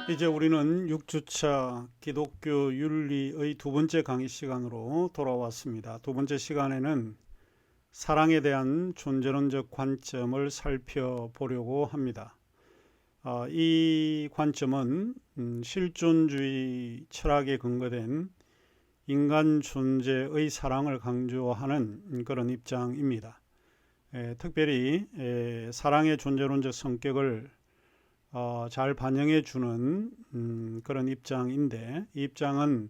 이제 우리는 6주차 기독교 윤리의 두 번째 강의 시간으로 돌아왔습니다. 두 번째 시간에는 사랑에 대한 존재론적 관점을 살펴보려고 합니다. 이 관점은 실존주의 철학에 근거된 인간 존재의 사랑을 강조하는 그런 입장입니다. 특별히 사랑의 존재론적 성격을 잘 반영해 주는 그런 입장인데, 이 입장은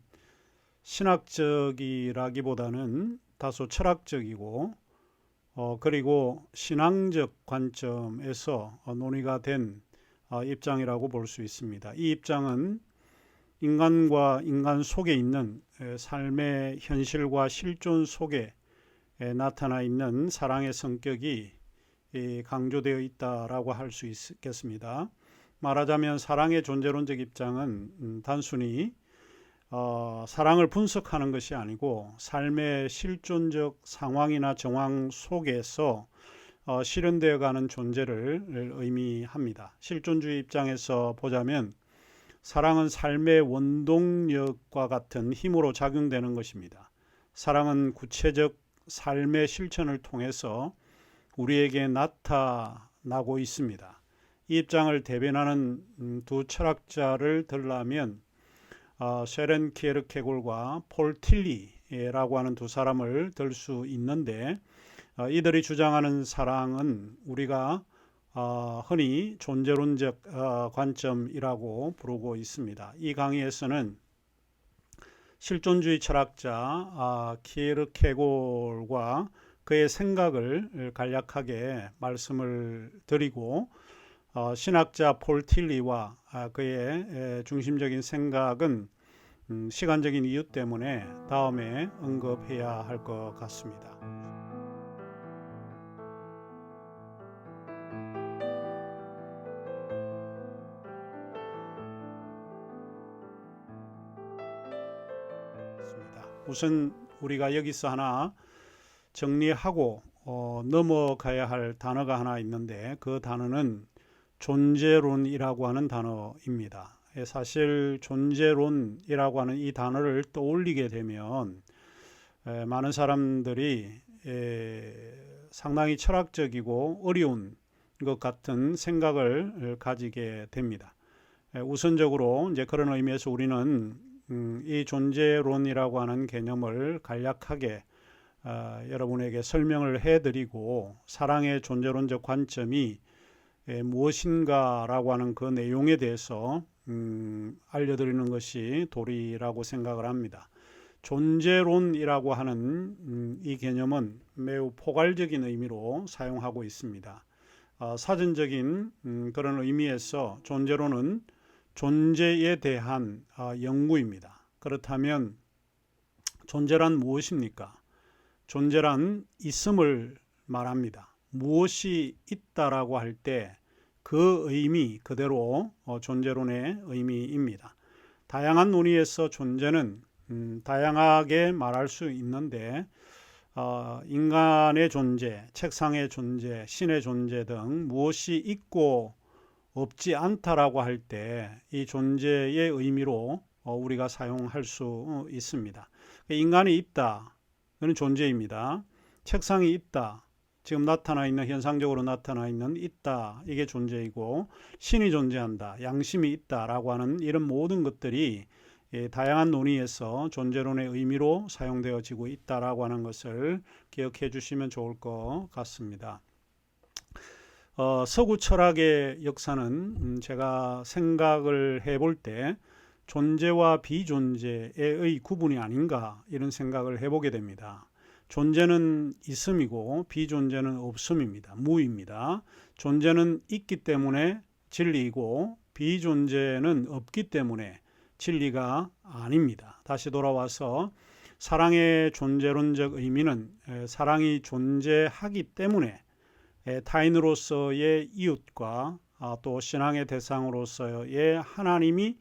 신학적이라기보다는 다소 철학적이고 그리고 신앙적 관점에서 논의가 된 입장이라고 볼 수 있습니다. 이 입장은 인간과 인간 속에 있는 삶의 현실과 실존 속에 나타나 있는 사랑의 성격이 강조되어 있다라고 할 수 있겠습니다. 말하자면 사랑의 존재론적 입장은 단순히 사랑을 분석하는 것이 아니고 삶의 실존적 상황이나 정황 속에서 실현되어 가는 존재를 의미합니다. 실존주의 입장에서 보자면 사랑은 삶의 원동력과 같은 힘으로 작용되는 것입니다. 사랑은 구체적 삶의 실천을 통해서 우리에게 나타나고 있습니다. 이 입장을 대변하는 두 철학자를 들라면 셰렌 키에르케골과 폴 틸리라고 하는 두 사람을 들 수 있는데, 이들이 주장하는 사랑은 우리가 흔히 존재론적 관점이라고 부르고 있습니다. 이 강의에서는 실존주의 철학자 키에르케골과 그의 생각을 간략하게 말씀을 드리고, 신학자 폴 틸리와 그의 중심적인 생각은 시간적인 이유 때문에 다음에 언급해야 할 것 같습니다. 우선 우리가 여기서 하나 정리하고 넘어가야 할 단어가 하나 있는데, 그 단어는 존재론이라고 하는 단어입니다. 사실 존재론이라고 하는 이 단어를 떠올리게 되면 많은 사람들이 상당히 철학적이고 어려운 것 같은 생각을 가지게 됩니다. 우선적으로 이제 그런 의미에서 우리는 이 존재론이라고 하는 개념을 간략하게 여러분에게 설명을 해드리고, 사랑의 존재론적 관점이 무엇인가라고 하는 그 내용에 대해서 알려드리는 것이 도리라고 생각을 합니다. 존재론이라고 하는 이 개념은 매우 포괄적인 의미로 사용하고 있습니다. 사전적인 그런 의미에서 존재론은 존재에 대한 연구입니다. 그렇다면 존재란 무엇입니까? 존재란 있음을 말합니다. 무엇이 있다라고 할 때 그 의미 그대로 존재론의 의미입니다. 다양한 논의에서 존재는 다양하게 말할 수 있는데, 인간의 존재, 책상의 존재, 신의 존재 등 무엇이 있고 없지 않다라고 할 때 이 존재의 의미로 우리가 사용할 수 있습니다. 인간이 있다, 그는 존재입니다. 책상이 있다, 지금 나타나 있는, 현상적으로 나타나 있는 있다, 이게 존재이고, 신이 존재한다, 양심이 있다라고 하는 이런 모든 것들이 다양한 논의에서 존재론의 의미로 사용되어지고 있다라고 하는 것을 기억해 주시면 좋을 것 같습니다. 서구 철학의 역사는 제가 생각을 해볼 때 존재와 비존재의 구분이 아닌가, 이런 생각을 해보게 됩니다. 존재는 있음이고 비존재는 없음입니다. 무입니다. 존재는 있기 때문에 진리이고 비존재는 없기 때문에 진리가 아닙니다. 다시 돌아와서 사랑의 존재론적 의미는 사랑이 존재하기 때문에 타인으로서의 이웃과 또 신앙의 대상으로서의 하나님이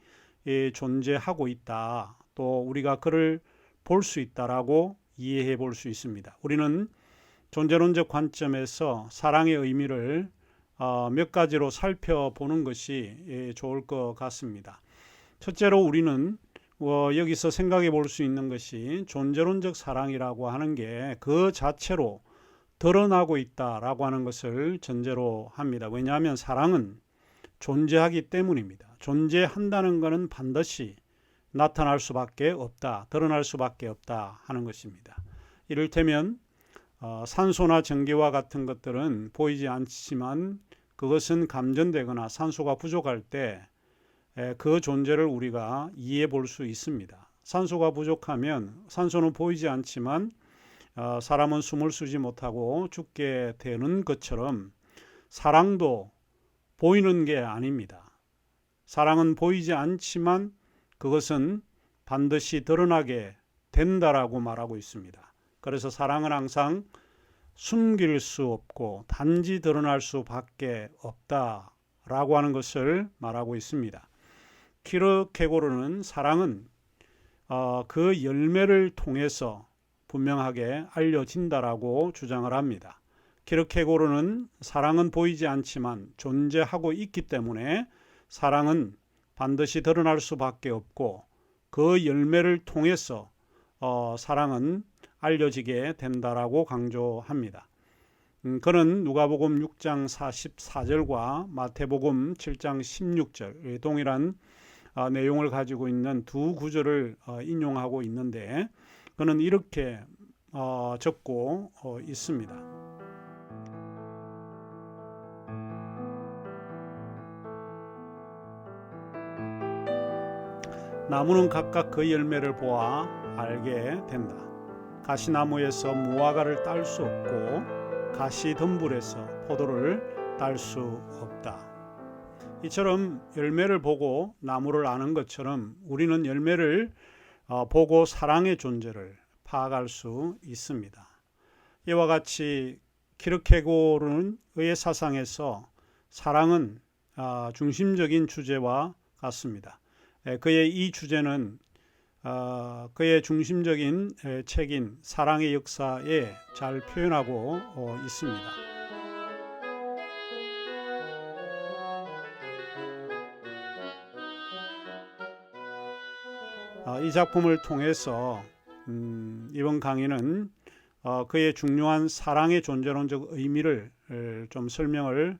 존재하고 있다, 또 우리가 그를 볼 수 있다라고 이해해 볼 수 있습니다. 우리는 존재론적 관점에서 사랑의 의미를 몇 가지로 살펴보는 것이 좋을 것 같습니다. 첫째로 우리는 여기서 생각해 볼 수 있는 것이 존재론적 사랑이라고 하는 게 그 자체로 드러나고 있다라고 하는 것을 전제로 합니다. 왜냐하면 사랑은 존재하기 때문입니다. 존재한다는 것은 반드시 나타날 수밖에 없다, 드러날 수밖에 없다 하는 것입니다. 이를테면 산소나 전기와 같은 것들은 보이지 않지만 그것은 감전되거나 산소가 부족할 때 그 존재를 우리가 이해해 볼 수 있습니다. 산소가 부족하면 산소는 보이지 않지만 사람은 숨을 쉬지 못하고 죽게 되는 것처럼 사랑도 보이는 게 아닙니다. 사랑은 보이지 않지만 그것은 반드시 드러나게 된다라고 말하고 있습니다. 그래서 사랑은 항상 숨길 수 없고 단지 드러날 수밖에 없다라고 하는 것을 말하고 있습니다. 키르케고르는 사랑은 그 열매를 통해서 분명하게 알려진다라고 주장을 합니다. 키르케고르는 사랑은 보이지 않지만 존재하고 있기 때문에 사랑은 반드시 드러날 수밖에 없고 그 열매를 통해서 사랑은 알려지게 된다라고 강조합니다. 그는 누가복음 6장 44절과 마태복음 7장 16절 동일한 내용을 가지고 있는 두 구절을 인용하고 있는데 그는 이렇게 적고 있습니다. 나무는 각각 그 열매를 보아 알게 된다. 가시나무에서 무화과를 딸 수 없고 가시덤불에서 포도를 딸 수 없다. 이처럼 열매를 보고 나무를 아는 것처럼 우리는 열매를 보고 사랑의 존재를 파악할 수 있습니다. 이와 같이 키르케고르의 사상에서 사랑은 중심적인 주제와 같습니다. 그의 이 주제는 그의 중심적인 책인 사랑의 역사에 잘 표현하고 있습니다. 이 작품을 통해서 이번 강의는 그의 중요한 사랑의 존재론적 의미를 좀 설명을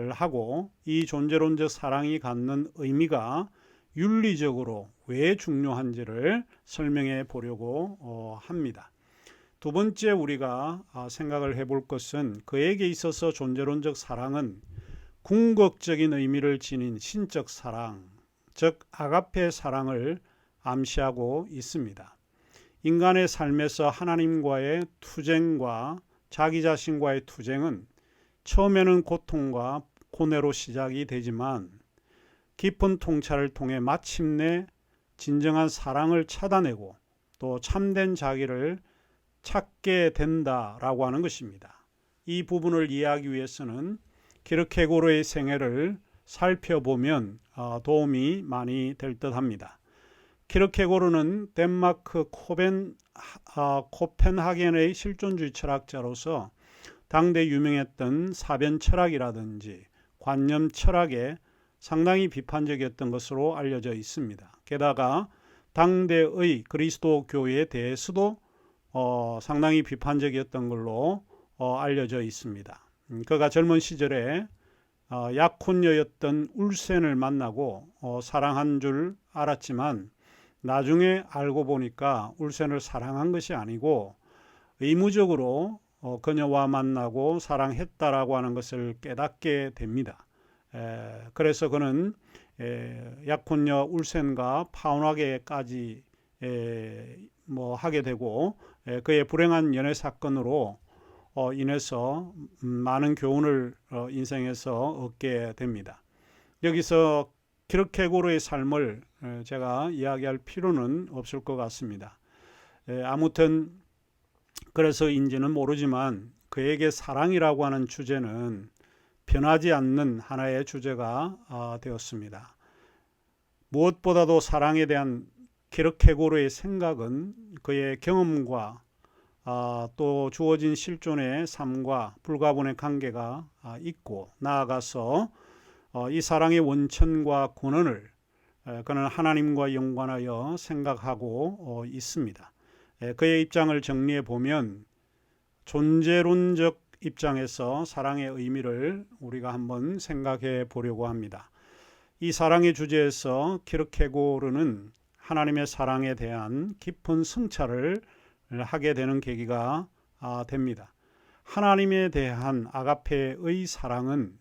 하고 이 존재론적 사랑이 갖는 의미가 윤리적으로 왜 중요한지를 설명해 보려고 합니다. 두 번째 우리가 생각을 해볼 것은 그에게 있어서 존재론적 사랑은 궁극적인 의미를 지닌 신적 사랑, 즉 아가페 사랑을 암시하고 있습니다. 인간의 삶에서 하나님과의 투쟁과 자기 자신과의 투쟁은 처음에는 고통과 고뇌로 시작이 되지만 깊은 통찰을 통해 마침내 진정한 사랑을 찾아내고 또 참된 자기를 찾게 된다라고 하는 것입니다. 이 부분을 이해하기 위해서는 키르케고르의 생애를 살펴보면 도움이 많이 될 듯합니다. 키르케고르는 덴마크 코펜하겐의 실존주의 철학자로서 당대 유명했던 사변 철학이라든지 관념 철학에 상당히 비판적이었던 것으로 알려져 있습니다. 게다가 당대의 그리스도 교회에 대해서도 상당히 비판적이었던 걸로 알려져 있습니다. 그가 젊은 시절에 약혼녀였던 울센을 만나고 사랑한 줄 알았지만 나중에 알고 보니까 울센을 사랑한 것이 아니고 의무적으로 그녀와 만나고 사랑했다라고 하는 것을 깨닫게 됩니다. 그래서 그는 약혼녀 울센과 파혼하게까지 하게 되고 그의 불행한 연애 사건으로 인해서 많은 교훈을 인생에서 얻게 됩니다. 여기서 키르케고르의 삶을 제가 이야기할 필요는 없을 것 같습니다. 아무튼 그래서인지는 모르지만 그에게 사랑이라고 하는 주제는 변하지 않는 하나의 주제가 되었습니다. 무엇보다도 사랑에 대한 키르케고르의 생각은 그의 경험과 또 주어진 실존의 삶과 불가분의 관계가 있고 나아가서 이 사랑의 원천과 근원을 그는 하나님과 연관하여 생각하고 있습니다. 그의 입장을 정리해 보면 존재론적 입장에서 사랑의 의미를 우리가 한번 생각해 보려고 합니다. 이 사랑의 주제에서 키르케고르는 하나님의 사랑에 대한 깊은 성찰을 하게 되는 계기가 됩니다. 하나님에 대한 아가페의 사랑은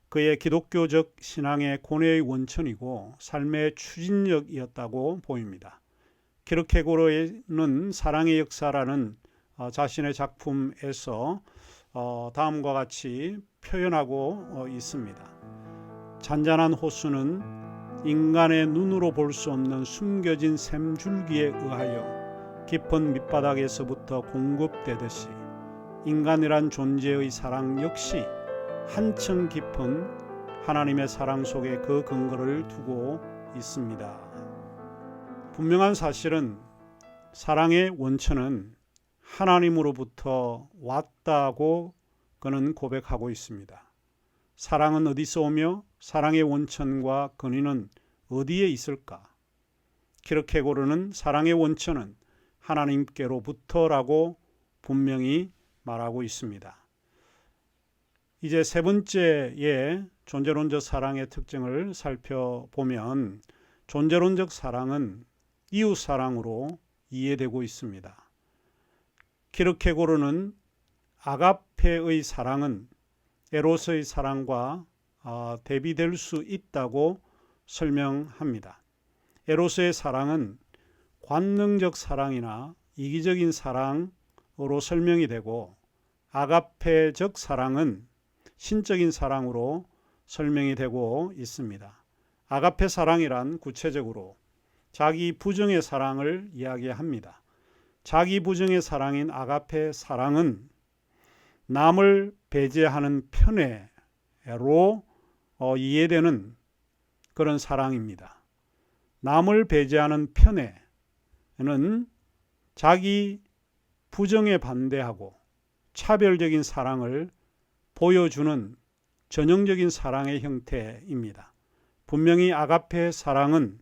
그의 기독교적 신앙의 고뇌의 원천이고 삶의 추진력이었다고 보입니다. 키르케고르는 사랑의 역사라는 자신의 작품에서 다음과 같이 표현하고 있습니다. 잔잔한 호수는 인간의 눈으로 볼 수 없는 숨겨진 샘줄기에 의하여 깊은 밑바닥에서부터 공급되듯이 인간이란 존재의 사랑 역시 한층 깊은 하나님의 사랑 속에 그 근거를 두고 있습니다. 분명한 사실은 사랑의 원천은 하나님으로부터 왔다고 그는 고백하고 있습니다. 사랑은 어디서 오며 사랑의 원천과 근원은 어디에 있을까? 키르케고르는 사랑의 원천은 하나님께로부터라고 분명히 말하고 있습니다. 이제 세 번째의 존재론적 사랑의 특징을 살펴보면 존재론적 사랑은 이웃사랑으로 이해되고 있습니다. 키르케고르는 아가페의 사랑은 에로스의 사랑과 대비될 수 있다고 설명합니다. 에로스의 사랑은 관능적 사랑이나 이기적인 사랑으로 설명이 되고 아가페적 사랑은 신적인 사랑으로 설명이 되고 있습니다. 아가페 사랑이란 구체적으로 자기 부정의 사랑을 이야기합니다. 자기 부정의 사랑인 아가페 사랑은 남을 배제하는 편애로 이해되는 그런 사랑입니다. 남을 배제하는 편애는 자기 부정에 반대하고 차별적인 사랑을 보여주는 전형적인 사랑의 형태입니다. 분명히 아가페 사랑은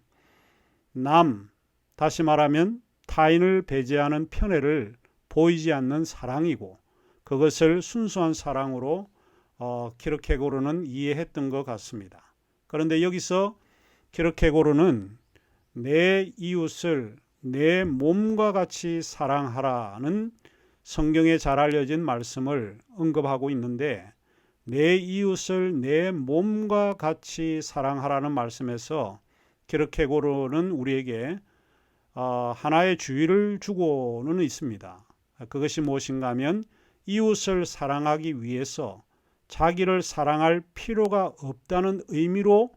다시 말하면 타인을 배제하는 편애를 보이지 않는 사랑이고 그것을 순수한 사랑으로 키르케고르는 이해했던 것 같습니다. 그런데 여기서 키르케고르는 내 이웃을 내 몸과 같이 사랑하라는 성경에 잘 알려진 말씀을 언급하고 있는데 내 이웃을 내 몸과 같이 사랑하라는 말씀에서 키르케고르는 우리에게 하나의 주의를 주고는 있습니다. 그것이 무엇인가 하면 이웃을 사랑하기 위해서 자기를 사랑할 필요가 없다는 의미로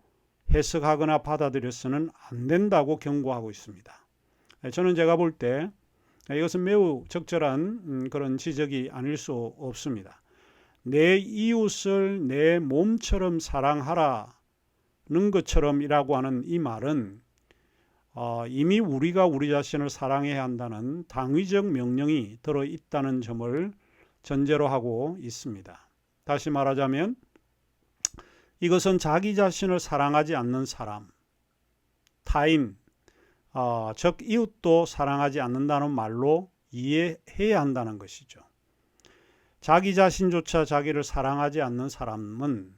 해석하거나 받아들여서는 안 된다고 경고하고 있습니다. 저는 제가 볼 때 이것은 매우 적절한 그런 지적이 아닐 수 없습니다. 내 이웃을 내 몸처럼 사랑하라는 것처럼이라고 하는 이 말은 이미 우리가 우리 자신을 사랑해야 한다는 당위적 명령이 들어있다는 점을 전제로 하고 있습니다. 다시 말하자면 이것은 자기 자신을 사랑하지 않는 사람, 타인, 즉 이웃도 사랑하지 않는다는 말로 이해해야 한다는 것이죠. 자기 자신조차 자기를 사랑하지 않는 사람은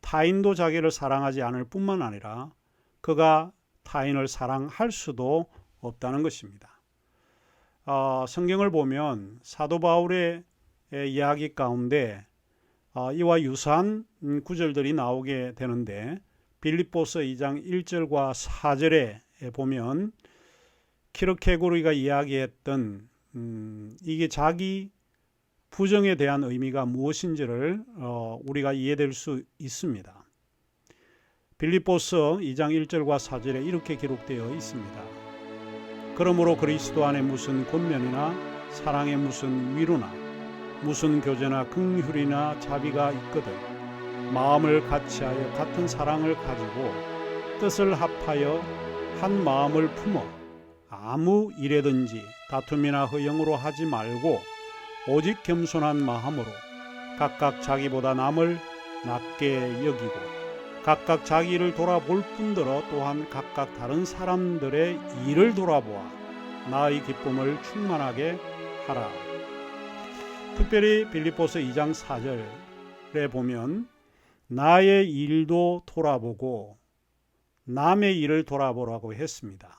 타인도 자기를 사랑하지 않을 뿐만 아니라 그가 타인을 사랑할 수도 없다는 것입니다. 성경을 보면 사도 바울의 이야기 가운데 이와 유사한 구절들이 나오게 되는데 빌립보서 2장 1절과 4절에 보면 키르케고르가 이야기했던 이게 자기 부정에 대한 의미가 무엇인지를 우리가 이해될 수 있습니다. 빌립보서 2장 1절과 4절에 이렇게 기록되어 있습니다. 그러므로 그리스도 안에 무슨 권면이나 사랑에 무슨 위로나 무슨 교제나 긍휼이나 자비가 있거든 마음을 같이하여 같은 사랑을 가지고 뜻을 합하여 한 마음을 품어 아무 일에든지 다툼이나 허영으로 하지 말고 오직 겸손한 마음으로 각각 자기보다 남을 낮게 여기고 각각 자기 일을 돌아볼 뿐더러 또한 각각 다른 사람들의 일을 돌아보아 나의 기쁨을 충만하게 하라. 특별히 빌립보서 2장 4절에 보면 나의 일도 돌아보고 남의 일을 돌아보라고 했습니다.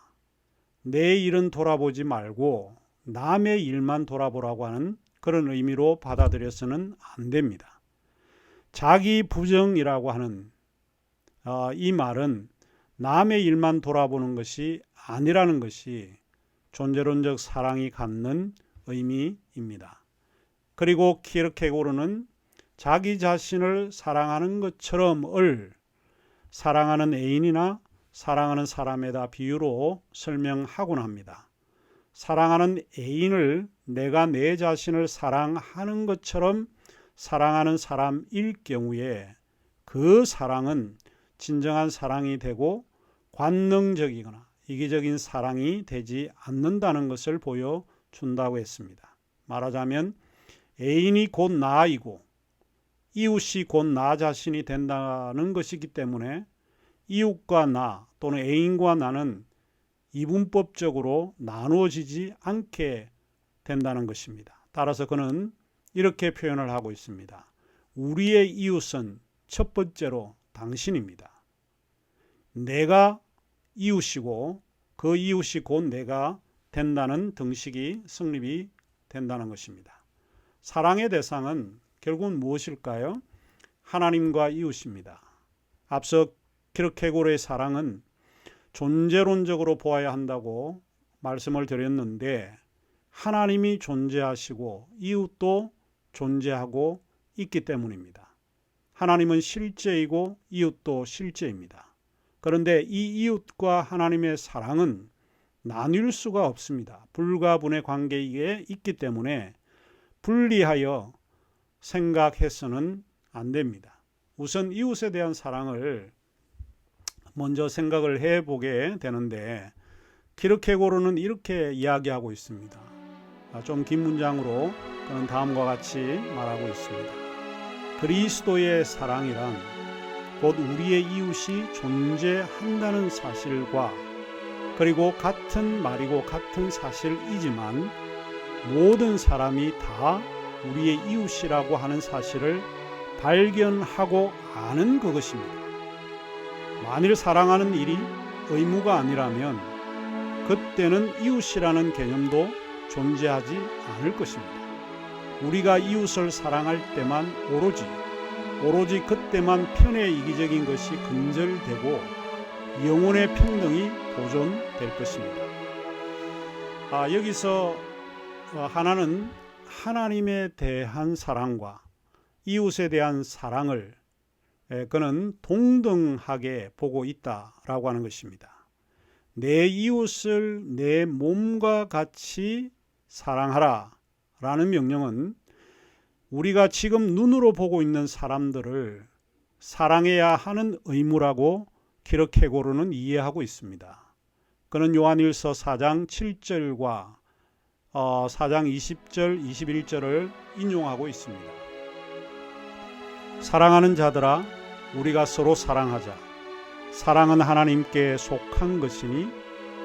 내 일은 돌아보지 말고 남의 일만 돌아보라고 하는 그런 의미로 받아들여서는 안 됩니다. 자기 부정이라고 하는 이 말은 남의 일만 돌아보는 것이 아니라는 것이 존재론적 사랑이 갖는 의미입니다. 그리고 키르케고르는 자기 자신을 사랑하는 것처럼을 사랑하는 애인이나 사랑하는 사람에다 비유로 설명하곤 합니다. 사랑하는 애인을 내가 내 자신을 사랑하는 것처럼 사랑하는 사람일 경우에 그 사랑은 진정한 사랑이 되고 관능적이거나 이기적인 사랑이 되지 않는다는 것을 보여준다고 했습니다. 말하자면 애인이 곧 나이고 이웃이 곧 나 자신이 된다는 것이기 때문에 이웃과 나 또는 애인과 나는 이분법적으로 나누어지지 않게 된다는 것입니다. 따라서 그는 이렇게 표현을 하고 있습니다. 우리의 이웃은 첫 번째로 당신입니다. 내가 이웃이고 그 이웃이 곧 내가 된다는 등식이 성립이 된다는 것입니다. 사랑의 대상은 결국은 무엇일까요? 하나님과 이웃입니다. 앞서 키르케고르의 사랑은 존재론적으로 보아야 한다고 말씀을 드렸는데 하나님이 존재하시고 이웃도 존재하고 있기 때문입니다. 하나님은 실제이고 이웃도 실제입니다. 그런데 이 이웃과 하나님의 사랑은 나뉠 수가 없습니다. 불가분의 관계에 있기 때문에 분리하여 생각해서는 안 됩니다. 우선 이웃에 대한 사랑을 먼저 생각을 해보게 되는데 키르케고르는 이렇게 이야기하고 있습니다. 좀 긴 문장으로 그는 다음과 같이 말하고 있습니다. 그리스도의 사랑이란 곧 우리의 이웃이 존재한다는 사실과 그리고 같은 말이고 같은 사실이지만 모든 사람이 다 우리의 이웃이라고 하는 사실을 발견하고 아는 그것입니다. 만일 사랑하는 일이 의무가 아니라면 그때는 이웃이라는 개념도 존재하지 않을 것입니다. 우리가 이웃을 사랑할 때만 오로지 그때만 편의 이기적인 것이 근절되고 영혼의 평등이 보존될 것입니다. 여기서 하나는 하나님에 대한 사랑과 이웃에 대한 사랑을 그는 동등하게 보고 있다라고 하는 것입니다. 내 이웃을 내 몸과 같이 사랑하라 라는 명령은 우리가 지금 눈으로 보고 있는 사람들을 사랑해야 하는 의무라고 키르케고르는 이해하고 있습니다. 그는 요한일서 4장 7절과 4장 20절, 21절을 인용하고 있습니다. 사랑하는 자들아, 우리가 서로 사랑하자. 사랑은 하나님께 속한 것이니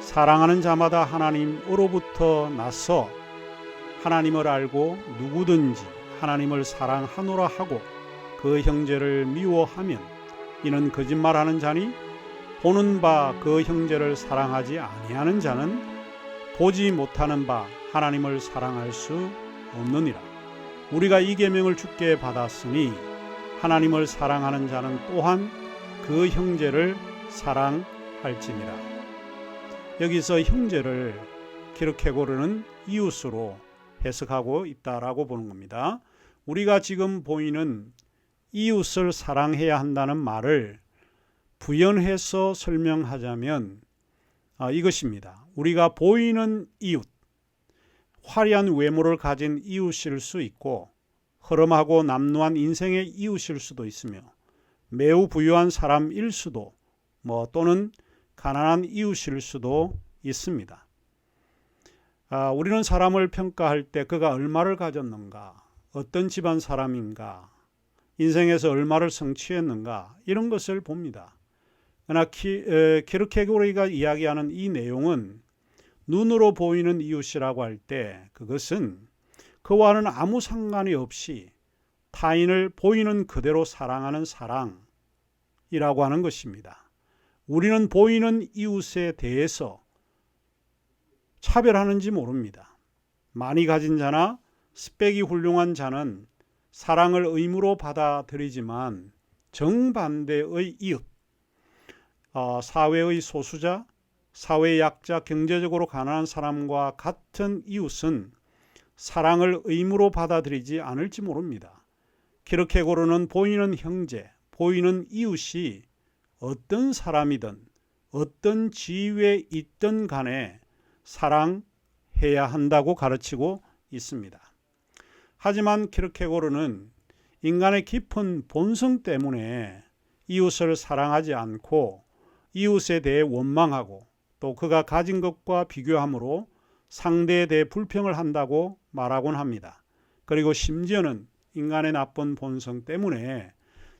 사랑하는 자마다 하나님으로부터 나서 하나님을 알고 누구든지 하나님을 사랑하노라 하고 그 형제를 미워하면 이는 거짓말하는 자니 보는 바 그 형제를 사랑하지 아니하는 자는 보지 못하는 바 하나님을 사랑할 수 없느니라. 우리가 이 계명을 주께 받았으니 하나님을 사랑하는 자는 또한 그 형제를 사랑할지니라. 여기서 형제를 키르케고르는 이웃으로 해석하고 있다라고 보는 겁니다. 우리가 지금 보이는 이웃을 사랑해야 한다는 말을 부연해서 설명하자면 이것입니다. 우리가 보이는 이웃, 화려한 외모를 가진 이웃일 수 있고 허름하고 남루한 인생의 이웃일 수도 있으며 매우 부유한 사람일 수도 또는 가난한 이웃일 수도 있습니다. 우리는 사람을 평가할 때 그가 얼마를 가졌는가, 어떤 집안 사람인가, 인생에서 얼마를 성취했는가 이런 것을 봅니다. 그러나 키르케고르가 이야기하는 이 내용은 눈으로 보이는 이웃이라고 할 때 그것은 그와는 아무 상관이 없이 타인을 보이는 그대로 사랑하는 사랑이라고 하는 것입니다. 우리는 보이는 이웃에 대해서 차별하는지 모릅니다. 많이 가진 자나 스펙이 훌륭한 자는 사랑을 의무로 받아들이지만 정반대의 이웃, 사회의 소수자, 사회 약자, 경제적으로 가난한 사람과 같은 이웃은 사랑을 의무로 받아들이지 않을지 모릅니다. 키르케고르는 보이는 형제, 보이는 이웃이 어떤 사람이든 어떤 지위에 있든 간에 사랑해야 한다고 가르치고 있습니다. 하지만 키르케고르는 인간의 깊은 본성 때문에 이웃을 사랑하지 않고 이웃에 대해 원망하고 또 그가 가진 것과 비교함으로 상대에 대해 불평을 한다고 말하곤 합니다. 그리고 심지어는 인간의 나쁜 본성 때문에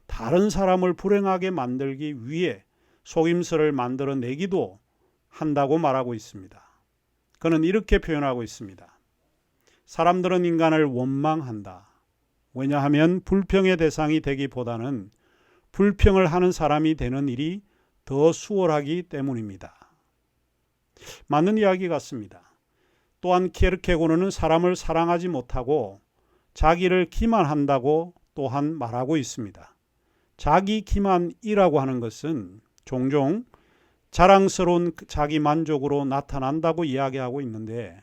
다른 사람을 불행하게 만들기 위해 속임수를 만들어내기도 한다고 말하고 있습니다. 그는 이렇게 표현하고 있습니다. 사람들은 인간을 원망한다. 왜냐하면 불평의 대상이 되기보다는 불평을 하는 사람이 되는 일이 더 수월하기 때문입니다. 맞는 이야기 같습니다. 또한 키르케고르는 사람을 사랑하지 못하고 자기를 기만한다고 또한 말하고 있습니다. 자기 기만이라고 하는 것은 종종 자랑스러운 자기 만족으로 나타난다고 이야기하고 있는데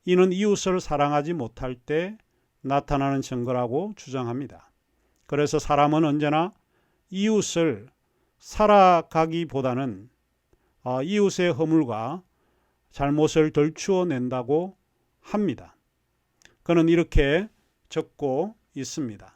이는 이웃을 사랑하지 못할 때 나타나는 증거라고 주장합니다. 그래서 사람은 언제나 이웃을 살아가기보다는 이웃의 허물과 잘못을 덜추어낸다고 합니다. 그는 이렇게 적고 있습니다.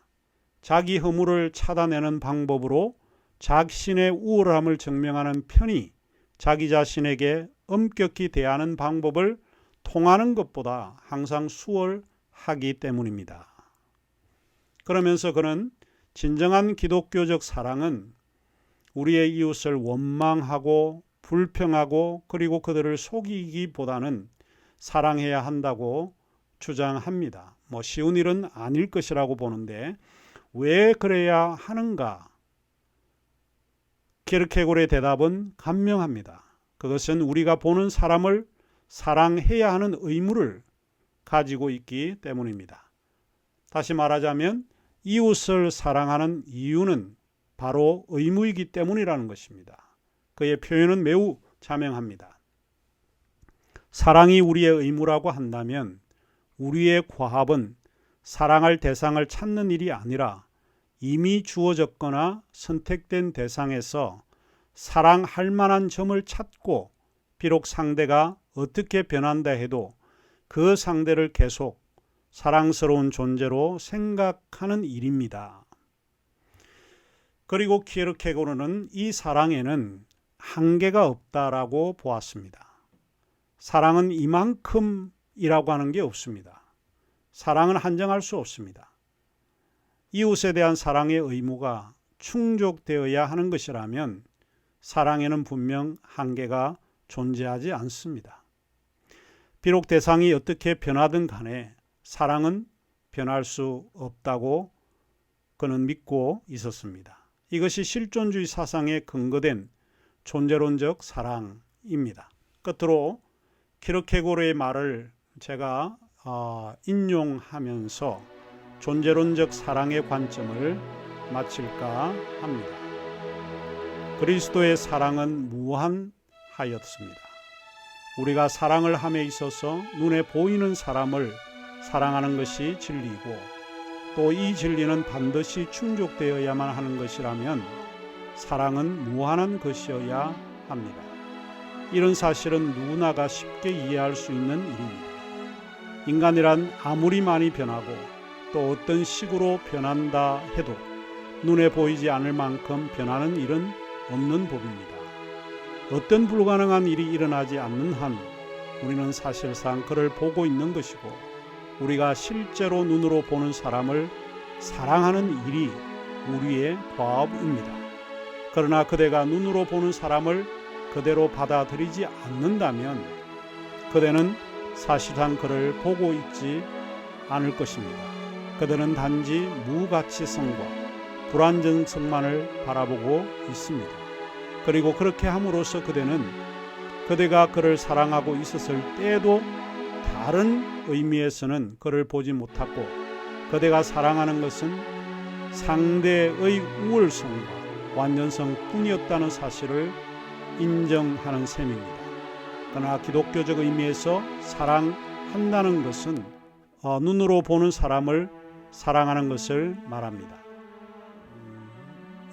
자기 허물을 찾아내는 방법으로 자신의 우월함을 증명하는 편이 자기 자신에게 엄격히 대하는 방법을 통하는 것보다 항상 수월하기 때문입니다. 그러면서 그는 진정한 기독교적 사랑은 우리의 이웃을 원망하고 불평하고 그리고 그들을 속이기보다는 사랑해야 한다고 주장합니다. 쉬운 일은 아닐 것이라고 보는데 왜 그래야 하는가? 키르케고르의 대답은 간명합니다. 그것은 우리가 보는 사람을 사랑해야 하는 의무를 가지고 있기 때문입니다. 다시 말하자면 이웃을 사랑하는 이유는 바로 의무이기 때문이라는 것입니다. 그의 표현은 매우 자명합니다. 사랑이 우리의 의무라고 한다면 우리의 과업은 사랑할 대상을 찾는 일이 아니라 이미 주어졌거나 선택된 대상에서 사랑할 만한 점을 찾고 비록 상대가 어떻게 변한다 해도 그 상대를 계속 사랑스러운 존재로 생각하는 일입니다. 그리고 키르케고르는 이 사랑에는 한계가 없다라고 보았습니다. 사랑은 이만큼이라고 하는 게 없습니다. 사랑은 한정할 수 없습니다. 이웃에 대한 사랑의 의무가 충족되어야 하는 것이라면 사랑에는 분명 한계가 존재하지 않습니다. 비록 대상이 어떻게 변하든 간에 사랑은 변할 수 없다고 그는 믿고 있었습니다. 이것이 실존주의 사상에 근거된 존재론적 사랑입니다. 끝으로 키르케고르의 말을 제가 인용하면서 존재론적 사랑의 관점을 마칠까 합니다. 그리스도의 사랑은 무한하였습니다. 우리가 사랑을 함에 있어서 눈에 보이는 사람을 사랑하는 것이 진리이고 또 이 진리는 반드시 충족되어야만 하는 것이라면 사랑은 무한한 것이어야 합니다. 이런 사실은 누구나가 쉽게 이해할 수 있는 일입니다. 인간이란 아무리 많이 변하고 또 어떤 식으로 변한다 해도 눈에 보이지 않을 만큼 변하는 일은 없는 법입니다. 어떤 불가능한 일이 일어나지 않는 한 우리는 사실상 그를 보고 있는 것이고 우리가 실제로 눈으로 보는 사람을 사랑하는 일이 우리의 과업입니다. 그러나 그대가 눈으로 보는 사람을 그대로 받아들이지 않는다면 그대는 사실상 그를 보고 있지 않을 것입니다. 그대는 단지 무가치성과 불완전성만을 바라보고 있습니다. 그리고 그렇게 함으로써 그대는 그대가 그를 사랑하고 있었을 때에도 다른 의미에서는 그를 보지 못하고 그대가 사랑하는 것은 상대의 우월성과 완전성 뿐이었다는 사실을 인정하는 셈입니다. 그러나 기독교적 의미에서 사랑한다는 것은 눈으로 보는 사람을 사랑하는 것을 말합니다.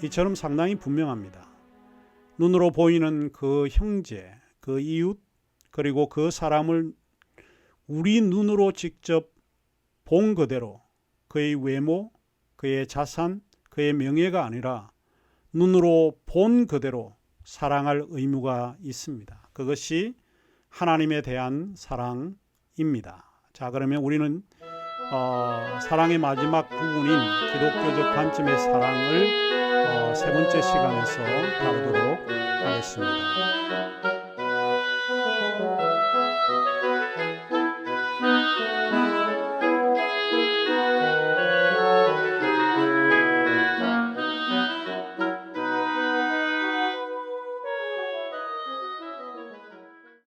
이처럼 상당히 분명합니다. 눈으로 보이는 그 형제, 그 이웃, 그리고 그 사람을 우리 눈으로 직접 본 그대로 그의 외모, 그의 자산, 그의 명예가 아니라 눈으로 본 그대로 사랑할 의무가 있습니다. 그것이 하나님에 대한 사랑입니다. 자, 그러면 우리는 사랑의 마지막 부분인 기독교적 관점의 사랑을 세 번째 시간에서 다루도록 하겠습니다.